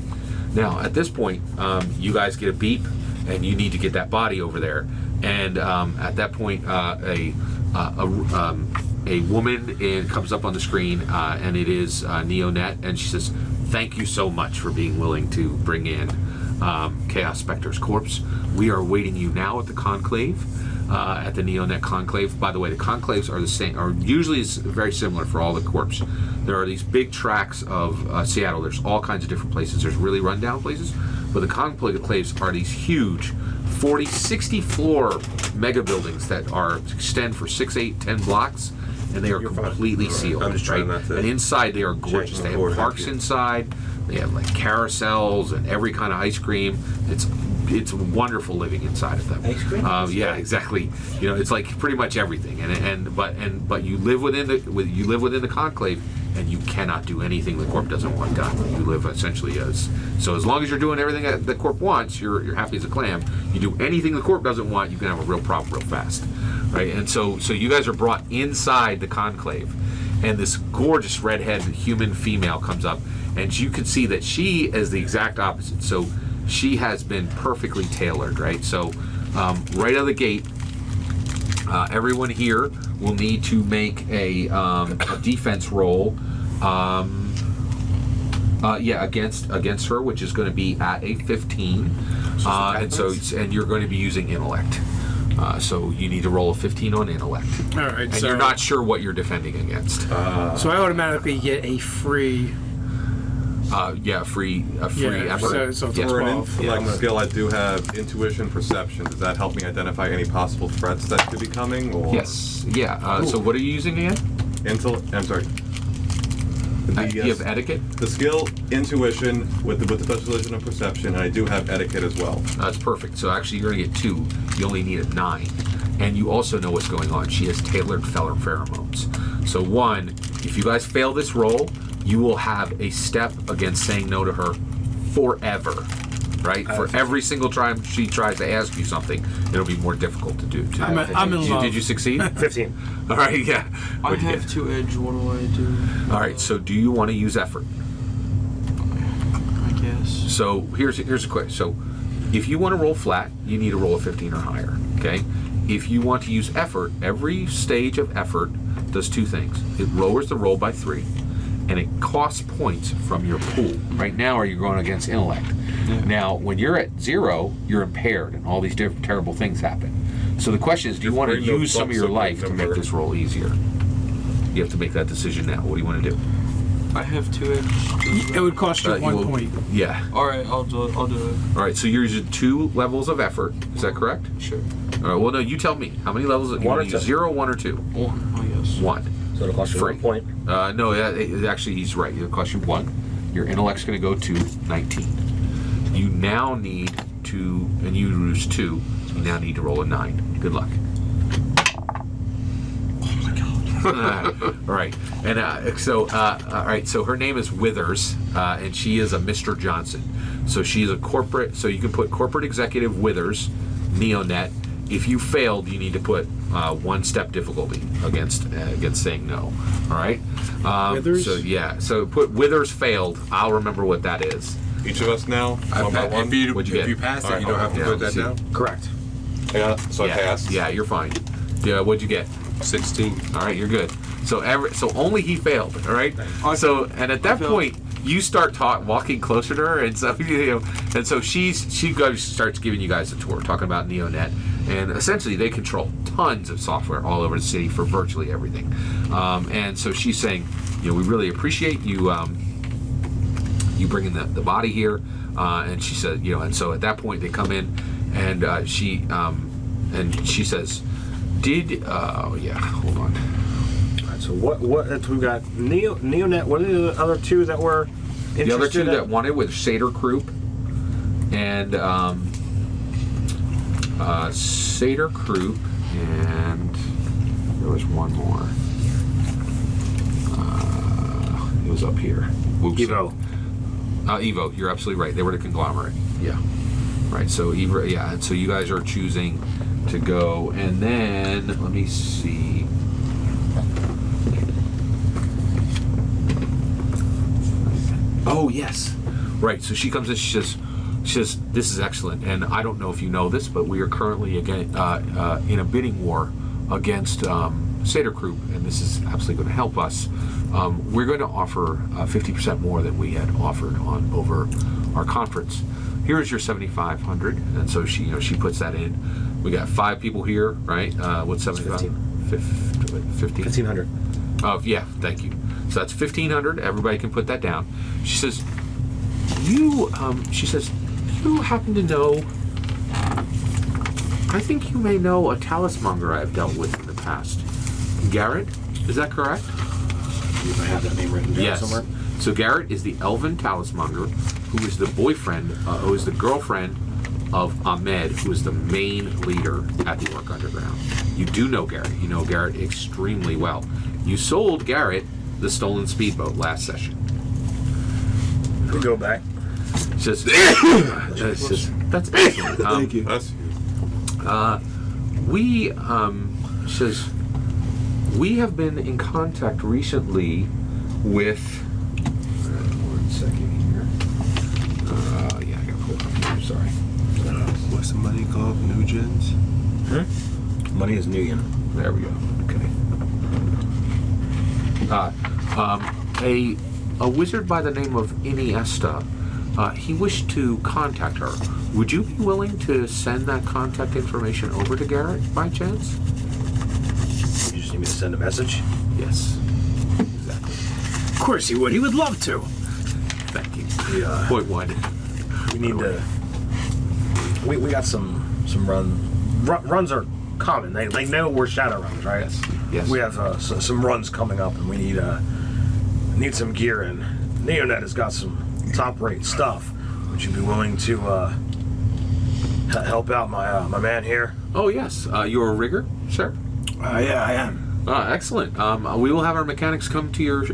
Speaker 1: Now, at this point, you guys get a beep and you need to get that body over there. And at that point, a woman comes up on the screen and it is Neonet, and she says, "Thank you so much for being willing to bring in Chaos Spectre's corpse. We are awaiting you now at the conclave, at the Neonet conclave." By the way, the conclaves are the same, or usually it's very similar for all the corps. There are these big tracts of Seattle. There's all kinds of different places. There's really rundown places, but the conclaves are these huge 40, 60 floor mega buildings that extend for 6, 8, 10 blocks, and they are
Speaker 4: You're fine.
Speaker 1: completely
Speaker 4: All right.
Speaker 1: sealed.
Speaker 4: I'm just trying not to
Speaker 1: and inside they are gorgeous. They have
Speaker 4: forward,
Speaker 1: parks
Speaker 4: thank you.
Speaker 1: inside. They have like carousels and every kind of ice cream. It's wonderful living inside of them.
Speaker 7: Ice cream?
Speaker 1: Yeah, exactly. You know, it's like pretty much everything. But you live within the conclave, and you cannot do anything the Corp doesn't want done. You live essentially as long as you're doing everything that the Corp wants, you're happy as a clam. You do anything the Corp doesn't want, you can have a real problem real fast, right? And so you guys are brought inside the conclave, and this gorgeous redhead human female comes up, and you can see that she is the exact opposite. So she has been perfectly tailored, right? So right out of the gate, everyone here will need to make a defense roll. Against her, which is going to be at a 15, and you're going to be using intellect. So you need to roll a 15 on intellect,
Speaker 3: All right.
Speaker 1: and
Speaker 3: So
Speaker 1: you're not sure what you're defending against.
Speaker 3: So I automatically get a free.
Speaker 1: Free
Speaker 3: Yeah.
Speaker 1: effort.
Speaker 3: So it's
Speaker 1: Yeah.
Speaker 3: a
Speaker 5: For an
Speaker 3: 12.
Speaker 5: intellect skill, I do have intuition, perception. Does that help me identify any possible threats that could be coming? Or
Speaker 1: Yes. Yeah. So what are you using again?
Speaker 5: I'm sorry.
Speaker 1: You have etiquette.
Speaker 5: The skill intuition with the specialization of perception, and I do have etiquette as well.
Speaker 1: That's perfect. So actually, you're going to get 2. You only need a 9, and you also know what's going on. She has tailored pheromones. So 1, if you guys fail this roll, you will have a step against saying no to her forever. Right? For every single time she tries to ask you something, it'll be more difficult to do.
Speaker 3: I'm in love.
Speaker 1: Did you succeed?
Speaker 2: 15.
Speaker 1: All right. Yeah.
Speaker 6: I
Speaker 1: What'd you
Speaker 6: have
Speaker 1: get?
Speaker 6: 2 edge. What do I do?
Speaker 1: All right. So do you want to use effort?
Speaker 6: I guess.
Speaker 1: So here's a question. So if you want to roll flat, you need to roll a 15 or higher. Okay. If you want to use effort, every stage of effort does 2 things. It lowers the roll by 3, and it costs points from your pool. Right now, are you going against intellect?
Speaker 6: Yeah.
Speaker 1: Now, when you're at 0, you're impaired, and all these different terrible things happen. So the question is, do you want to
Speaker 4: bring those
Speaker 1: use some of
Speaker 4: bucks
Speaker 1: your
Speaker 4: up
Speaker 1: life to
Speaker 4: number.
Speaker 1: make this roll easier? You have to make that decision now. What do you want to do?
Speaker 6: I have 2 edge.
Speaker 3: It would cost you
Speaker 1: You
Speaker 3: 1
Speaker 1: will-
Speaker 3: point.
Speaker 1: Yeah.
Speaker 6: All right, I'll do it.
Speaker 1: All right. So you're using 2 levels of effort. Is that correct?
Speaker 6: Sure.
Speaker 1: All right. Well, no. You tell me. How many levels? You
Speaker 2: 1 or
Speaker 1: want to use
Speaker 2: 2?
Speaker 1: 0, 1, or 2?
Speaker 6: 1, I guess.
Speaker 1: 1.
Speaker 2: So it'll cost you
Speaker 1: Free.
Speaker 2: 1 point.
Speaker 1: No, actually, he's right. It'll cost you 1. Your intellect's going to go to 19. You now need to, and you lose 2. You now need to roll a 9. Good luck.
Speaker 6: Oh my god.
Speaker 1: All right, and all right. So her name is Withers, and she is a Mr. Johnson. So she's a corporate. So you can put corporate executive Withers, Neonet. If you failed, you need to put 1 step difficulty against saying no. All right.
Speaker 3: Withers?
Speaker 1: So yeah. So put Withers failed. I'll remember what that is.
Speaker 5: Each of us now, one by one.
Speaker 1: What'd you
Speaker 4: If
Speaker 1: get?
Speaker 4: you pass it,
Speaker 5: All right,
Speaker 4: you don't have to
Speaker 1: hold on.
Speaker 4: put that
Speaker 1: Yeah,
Speaker 4: down.
Speaker 2: Correct.
Speaker 5: I passed.
Speaker 1: Yeah, you're fine. Yeah, what'd you get?
Speaker 4: 16.
Speaker 1: All right, you're good. So only he failed. All right. So and at that
Speaker 6: failed.
Speaker 1: point, you start walking closer to her, and so she starts giving you guys a tour, talking about Neonet, and essentially they control tons of software all over the city for virtually everything. And so she's saying, we really appreciate you you bringing the body here, and she said, and so at that point they come in, and she says, hold on.
Speaker 2: So what we've got Neonet. What are the other two that were interested
Speaker 1: The other two
Speaker 2: in?
Speaker 1: that wanted was Satyr Croup and Satyr Croup, and there was one more. It was up here. Whoops.
Speaker 2: Evo.
Speaker 1: Evo, you're absolutely right. They were the conglomerate. Yeah. Right. So Evo, yeah. And so you guys are choosing to go, and then let me see. Oh yes, right. So she comes in. She says, "This is excellent." And I don't know if you know this, but we are currently again in a bidding war against Satyr Croup, and this is absolutely going to help us. We're going to offer 50% more than we had offered on over our conference. Here's your 7,500, and so she puts that in. We got 5 people here, right? What's 75?
Speaker 2: 1,500.
Speaker 1: Oh yeah, thank you. So that's 1,500. Everybody can put that down. She says, you happen to know? I think you may know a talismonger I've dealt with in the past. Garrett, is that correct?
Speaker 2: I have that name written down
Speaker 1: Yes.
Speaker 2: somewhere.
Speaker 1: So Garrett is the elven talismonger, who is the boyfriend, who is the girlfriend of Ahmed, who is the main leader at the Orc Underground. You do know Garrett. You know Garrett extremely well. You sold Garrett the stolen speedboat last session.
Speaker 2: We go back.
Speaker 1: Says, that's excellent.
Speaker 4: Thank you.
Speaker 5: That's
Speaker 1: We says we have been in contact recently with. One second here. Yeah, I gotta pull it up here. Sorry.
Speaker 4: What's the money called? Nugents?
Speaker 2: Money is Nuyen.
Speaker 1: There we go. Okay. A wizard by the name of Iniesta. He wished to contact her. Would you be willing to send that contact information over to Garrett by chance?
Speaker 2: You just need me to send a message.
Speaker 1: Yes. Exactly.
Speaker 3: Of course he would. He would love to.
Speaker 1: Thank you.
Speaker 2: Yeah.
Speaker 1: Point 1.
Speaker 2: We need to. We got some runs are common. They know we're shadow runs, right?
Speaker 1: Yes. Yes.
Speaker 2: We have some runs coming up, and we need some gear. And Neonet has got some top rate stuff. Would you be willing to help out my man here?
Speaker 1: Oh yes. You're a rigger, sir.
Speaker 2: Yeah, I am.
Speaker 1: Excellent. We will have our mechanics come to your.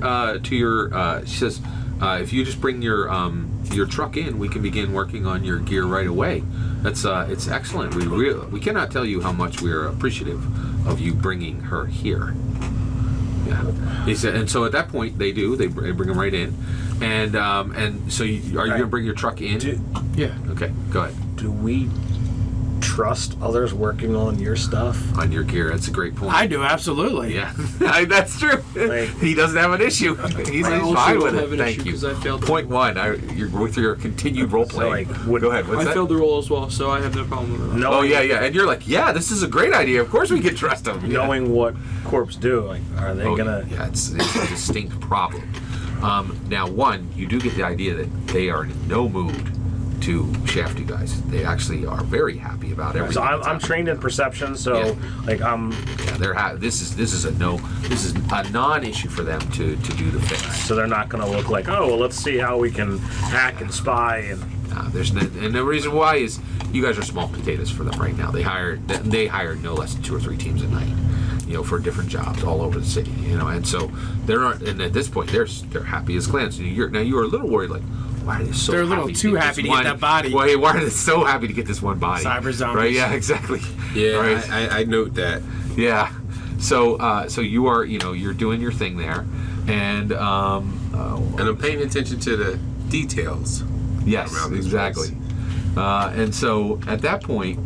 Speaker 1: She says, if you just bring your truck in, we can begin working on your gear right away. That's it's excellent. We cannot tell you how much we are appreciative of you bringing her here. Yeah. He said, and so at that point they do. They bring them right in, and so are you going to bring your truck in?
Speaker 3: Yeah.
Speaker 1: Okay. Go ahead.
Speaker 2: Do we trust others working on your stuff?
Speaker 1: On your gear. That's a great point.
Speaker 3: I do, absolutely.
Speaker 1: Yeah, that's true.
Speaker 2: Like-
Speaker 1: He doesn't have an issue. He's
Speaker 6: I also
Speaker 1: fine with
Speaker 6: don't
Speaker 1: it.
Speaker 6: have an
Speaker 1: Thank
Speaker 6: issue
Speaker 1: you.
Speaker 6: 'cause I failed.
Speaker 1: Point 1. You're with your continued role
Speaker 2: So,
Speaker 1: playing.
Speaker 2: like,
Speaker 1: Go ahead. What's
Speaker 6: I
Speaker 1: that?
Speaker 6: failed the roll as well, so I have no problem with that.
Speaker 2: No.
Speaker 1: Oh yeah, yeah. And you're like, yeah, this is a great idea. Of course we can trust them. Yeah.
Speaker 2: Knowing what corps do, like, are they gonna?
Speaker 1: Yeah, it's a distinct problem. Now, 1, you do get the idea that they are in no mood to shaft you guys. They actually are very happy about everything.
Speaker 2: So I'm
Speaker 1: that's
Speaker 2: trained in perception, so
Speaker 1: Yeah.
Speaker 2: like I'm.
Speaker 1: Yeah, they're this is a non-issue for them to do the fix.
Speaker 2: So they're not gonna look like, oh, well, let's see how we can hack and spy and.
Speaker 1: And the reason why is you guys are small potatoes for them right now. They hired no less than 2 or 3 teams a night, for different jobs all over the city, and so they're not. And at this point, they're happy as clams. You were a little worried, like, why are they so?
Speaker 3: They're a little
Speaker 1: happy
Speaker 3: too
Speaker 1: get
Speaker 3: happy
Speaker 1: this
Speaker 3: to get
Speaker 1: one-
Speaker 3: that body.
Speaker 1: Why are they so happy to get this one body?
Speaker 3: Cyber zombies.
Speaker 1: Right? Yeah, exactly.
Speaker 4: Yeah,
Speaker 1: Right.
Speaker 4: I note that.
Speaker 1: Yeah. So you are, you're doing your thing there, and
Speaker 4: And I'm paying attention to the details.
Speaker 1: yes,
Speaker 4: around this
Speaker 1: exactly. And so at that point,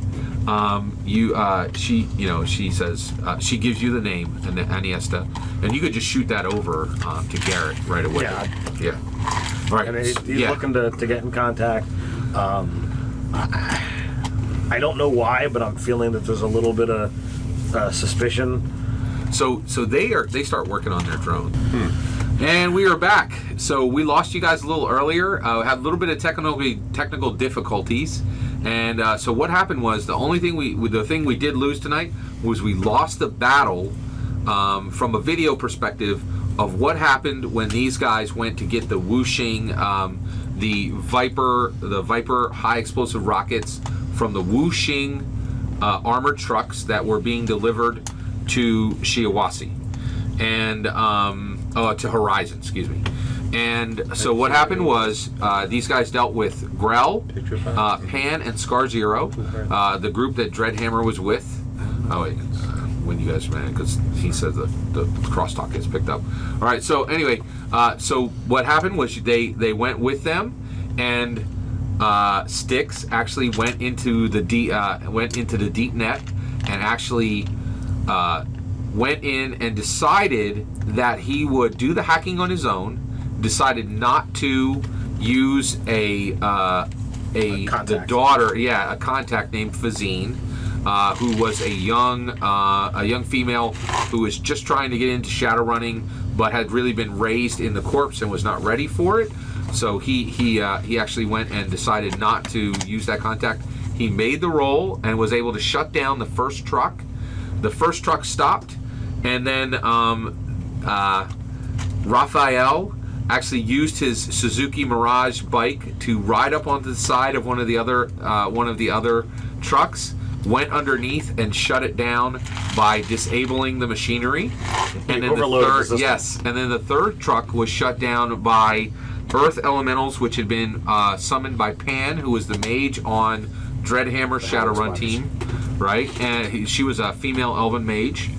Speaker 1: she says she gives you the name Aniesta, and you could just shoot that over to Garrett right away.
Speaker 2: Yeah.
Speaker 1: Yeah. All right.
Speaker 2: And he's
Speaker 1: yeah.
Speaker 2: looking to get in contact. I don't know why, but I'm feeling that there's a little bit of suspicion.
Speaker 1: So they start working on their drone. And we are back. So we lost you guys a little earlier. Had a little bit of technical difficulties. And so what happened was the thing we did lose tonight was we lost the battle from a video perspective of what happened when these guys went to get the Wuxing, the Viper high explosive rockets from the Wuxing armored trucks that were being delivered to Shiawassee and to Horizon, excuse me. And so what happened was these guys dealt with Grell, Pan, and Scar Zero, the group that Dreadhammer was with. Oh wait, when you guys ran, because he said the crosstalk gets picked up. All right, so anyway, so what happened was they went with them, and Styx actually went into the deep net and actually went in and decided that he would do the hacking on his own. Decided not to use the daughter, a contact named Fazine, who was a young female who was just trying to get into shadow running, but had really been raised in the corpse and was not ready for it. So he actually went and decided not to use that contact. He made the roll and was able to shut down the first truck. The first truck stopped, and then Raphael actually used his Suzuki Mirage bike to ride up onto the side of one of the other trucks, went underneath and shut it down by disabling the machinery. And then the third truck was shut down by Earth Elementals, which had been summoned by Pan, who was the mage on Dreadhammer's Shadowrun team, right? And she was a female elven mage,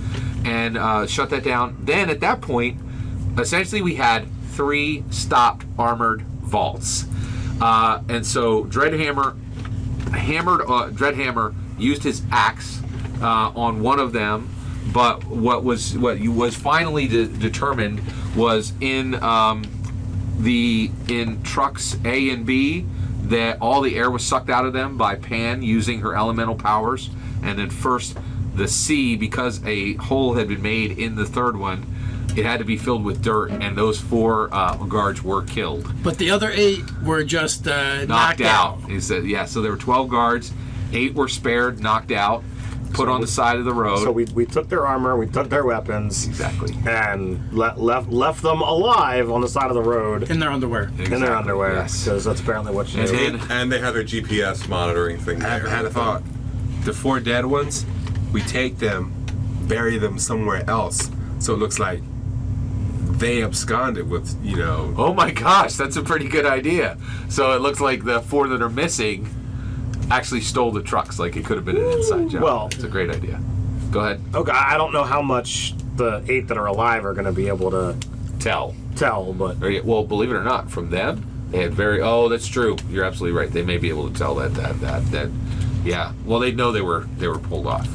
Speaker 1: and shut that down. Then at that point, essentially we had 3 stopped armored vaults, and so Dreadhammer used his axe on one of them, but what was finally determined was in trucks A and B that all the air was sucked out of them by Pan using her elemental powers, and then first the C, because a hole had been made in the third one, it had to be filled with dirt, and those 4 guards were killed.
Speaker 3: But the other 8 were just knocked out.
Speaker 1: He said, so there were 12 guards, 8 were spared, knocked out, put on the side of the road.
Speaker 2: So we took their armor, we took their weapons,
Speaker 1: exactly,
Speaker 2: and left them alive on the side of the road
Speaker 3: in their underwear.
Speaker 1: Exactly.
Speaker 2: In their underwear,
Speaker 1: yes,
Speaker 2: because that's apparently what you do.
Speaker 5: And they had their GPS monitoring thing.
Speaker 4: I had a thought. The 4 dead ones, we take them, bury them somewhere else, so it looks like they absconded with,
Speaker 1: Oh my gosh, that's a pretty good idea. So it looks like the 4 that are missing actually stole the trucks. Like it could have been an inside job.
Speaker 2: Well,
Speaker 1: it's a great idea. Go ahead.
Speaker 2: Okay, I don't know how much the 8 that are alive are going to be able to
Speaker 1: tell,
Speaker 2: but
Speaker 1: well, believe it or not, from them they had that's true. You're absolutely right. They may be able to tell that. Yeah. Well, they'd know they were pulled off.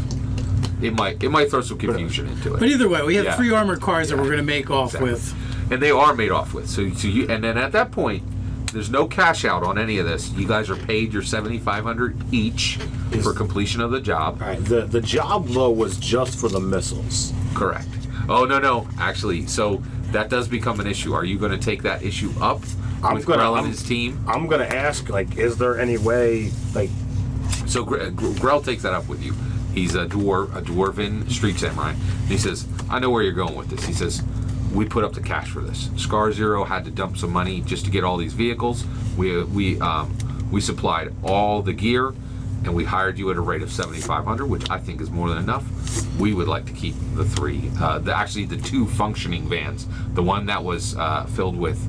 Speaker 1: It might throw some confusion into it.
Speaker 3: But either way, we have 3 armored cars that we're going to make off with.
Speaker 1: And they are made off with. So you, and then at that point, there's no cash out on any of this. You guys are paid your $7,500 each for completion of the job.
Speaker 2: All right. The job though was just for the missiles.
Speaker 1: Correct. Oh no. Actually, so that does become an issue. Are you going to take that issue up with Grell and his team?
Speaker 2: I'm going to ask, is there any way,
Speaker 1: So Grell takes that up with you. He's a dwarven street samurai. And he says, I know where you're going with this. He says, we put up the cash for this. Scar Zero had to dump some money just to get all these vehicles. We supplied all the gear, and we hired you at a rate of $7,500, which I think is more than enough. We would like to keep the 3, the 2 functioning vans. The one that was filled with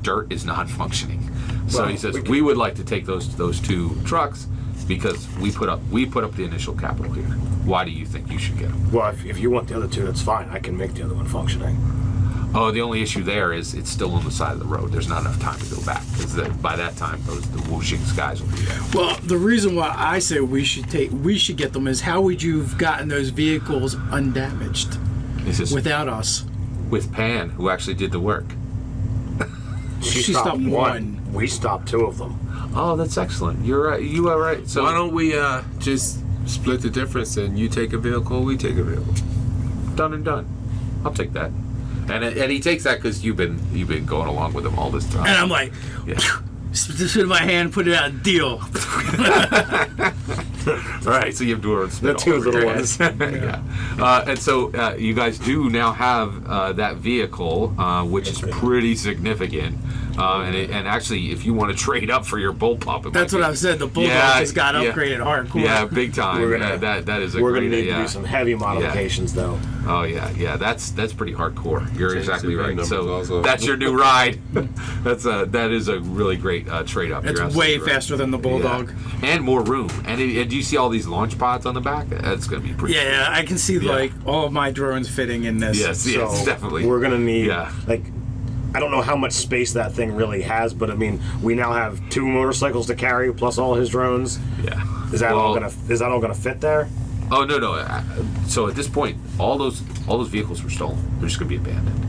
Speaker 1: dirt is non-functioning. So he says we would like to take those 2 trucks, because we put up the initial capital here. Why do you think you should get them?
Speaker 2: Well, if you want the other 2, that's fine. I can make the other one functioning.
Speaker 1: Oh, the only issue there is it's still on the side of the road. There's not enough time to go back, because by that time the Wuxing guys will be there.
Speaker 3: Well, the reason why I say we should get them is, how would you have gotten those vehicles undamaged without us?
Speaker 1: With Pan, who actually did the work.
Speaker 2: She stopped 1. We stopped 2 of them.
Speaker 1: Oh, that's excellent. You're right. You are right. So
Speaker 4: why don't we just split the difference, and you take a vehicle, we take a vehicle.
Speaker 1: Done and done. I'll take that. And he takes that because you've been going along with him all this time.
Speaker 3: And I'm like, just in my hand, put it out, deal.
Speaker 1: Right, so you have Dwarven Smith.
Speaker 2: The two
Speaker 1: all over
Speaker 2: little
Speaker 1: your
Speaker 2: ones.
Speaker 1: head. And so you guys do now have that vehicle, which is pretty significant. And actually, if you want to trade up for your bullpup,
Speaker 3: That's what I've said. The Bulldog just got upgraded hardcore.
Speaker 1: Yeah, big time.
Speaker 2: We're gonna-
Speaker 1: that is a
Speaker 2: We're
Speaker 1: great
Speaker 2: going to need to
Speaker 1: yeah.
Speaker 2: do some heavy modifications, though.
Speaker 1: Oh yeah, that's pretty hardcore. You're
Speaker 4: Change
Speaker 1: exactly
Speaker 4: the VIN
Speaker 1: right.
Speaker 4: numbers
Speaker 1: So
Speaker 4: also.
Speaker 1: that's your new ride. that is a really great trade up.
Speaker 3: It's
Speaker 1: You're
Speaker 3: way
Speaker 1: absolutely right.
Speaker 3: faster than the Bulldog.
Speaker 1: Yeah. And more room. And do you see all these launch pods on the back? That's going to be pretty.
Speaker 3: Yeah, I can see like all of my drones fitting in this.
Speaker 1: Yes,
Speaker 2: So
Speaker 1: definitely.
Speaker 2: We're going to need,
Speaker 1: Yeah.
Speaker 2: like, I don't know how much space that thing really has, but I mean, we now have 2 motorcycles to carry plus all his drones.
Speaker 1: Yeah.
Speaker 2: Is that all
Speaker 1: Well,
Speaker 2: gonna fit there?
Speaker 1: Oh no. So at this point, all those vehicles were stolen. They're just going to be abandoned.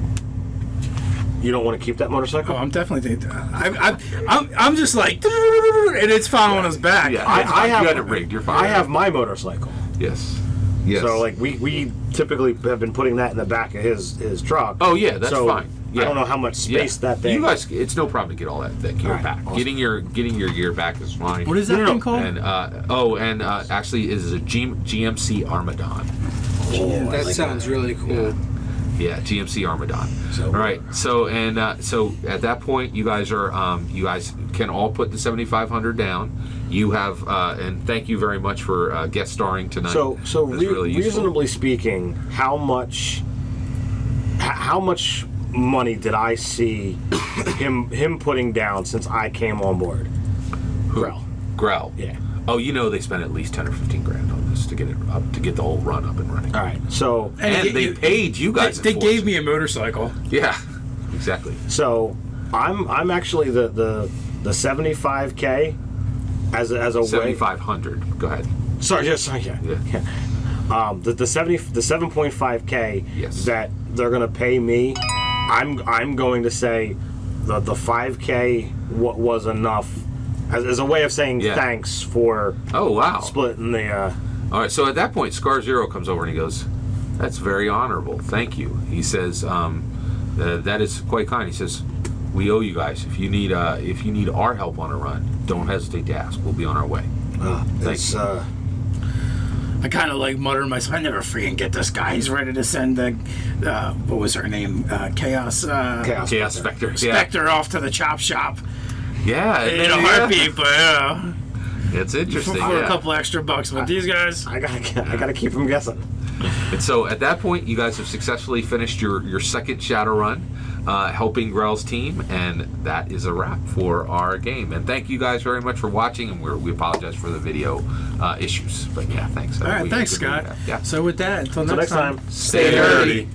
Speaker 2: You don't want to keep that motorcycle?
Speaker 3: Oh, I'm definitely thinking. I'm just like, and it's following us back.
Speaker 1: Yeah.
Speaker 2: I have
Speaker 1: you got it rigged. You're fine.
Speaker 2: I have my motorcycle.
Speaker 1: Yes. Yes.
Speaker 2: So like we typically have been putting that in the back of his truck.
Speaker 1: Oh yeah, that's
Speaker 2: so
Speaker 1: fine. Yeah.
Speaker 2: I don't know how much space that thing.
Speaker 1: You guys, it's no problem to get all that gear
Speaker 2: All right,
Speaker 1: back.
Speaker 2: awesome.
Speaker 1: Getting your gear back is fine.
Speaker 3: What is that
Speaker 2: No, no,
Speaker 3: thing
Speaker 2: no.
Speaker 3: called?
Speaker 1: And actually, it is a GMC Armadon.
Speaker 6: That sounds really cool.
Speaker 1: Yeah, GMC Armadon.
Speaker 2: So-
Speaker 1: all right. So at that point, you guys can all put the 7,500 down. You have and thank you very much for guest starring tonight.
Speaker 2: So
Speaker 1: That's really useful.
Speaker 2: reasonably speaking, how much money did I see him putting down since I came on board?
Speaker 1: Grell.
Speaker 2: Yeah.
Speaker 1: Oh, they spent at least 10 or 15 grand on this to get it up, to get the whole run up and running.
Speaker 2: All right. So
Speaker 1: And they paid you guys.
Speaker 3: They
Speaker 1: a
Speaker 3: gave
Speaker 1: fortune.
Speaker 3: me a motorcycle.
Speaker 1: Yeah, exactly.
Speaker 2: So I'm actually the 75K as a way.
Speaker 1: 7,500. Go ahead.
Speaker 2: Sorry, yeah. The 7.5K
Speaker 1: Yes.
Speaker 2: that they're gonna pay me, I'm going to say the 5K was enough as a way of saying
Speaker 1: Yeah.
Speaker 2: thanks for
Speaker 1: Oh wow.
Speaker 2: splitting the.
Speaker 1: All right. So at that point, Scar Zero comes over and he goes, "That's very honorable. Thank you." He says, "That is quite kind." He says, "We owe you guys. If you need our help on a run, don't hesitate to ask. We'll be on our way."
Speaker 2: It's
Speaker 3: I kind of like mutter to myself, I never freaking get this guy. He's ready to send the, what was her name? Chaos
Speaker 1: Chaos Spectre. Yeah.
Speaker 3: Spectre off to the chop shop
Speaker 1: Yeah.
Speaker 3: in a heartbeat, but
Speaker 1: It's
Speaker 3: for
Speaker 1: interesting.
Speaker 3: a
Speaker 1: Yeah.
Speaker 3: couple extra bucks. But these guys,
Speaker 2: I gotta keep him guessing.
Speaker 1: And so at that point, you guys have successfully finished your second shadow run, helping Grell's team, and that is a wrap for our game. And thank you guys very much for watching, and we apologize for the video issues. But yeah, thanks.
Speaker 3: all right,
Speaker 1: We
Speaker 3: thanks,
Speaker 1: agree with
Speaker 3: Scott.
Speaker 1: that. Yeah.
Speaker 3: So with that, until
Speaker 2: Until
Speaker 3: next
Speaker 2: next time.
Speaker 1: Stay nerdy.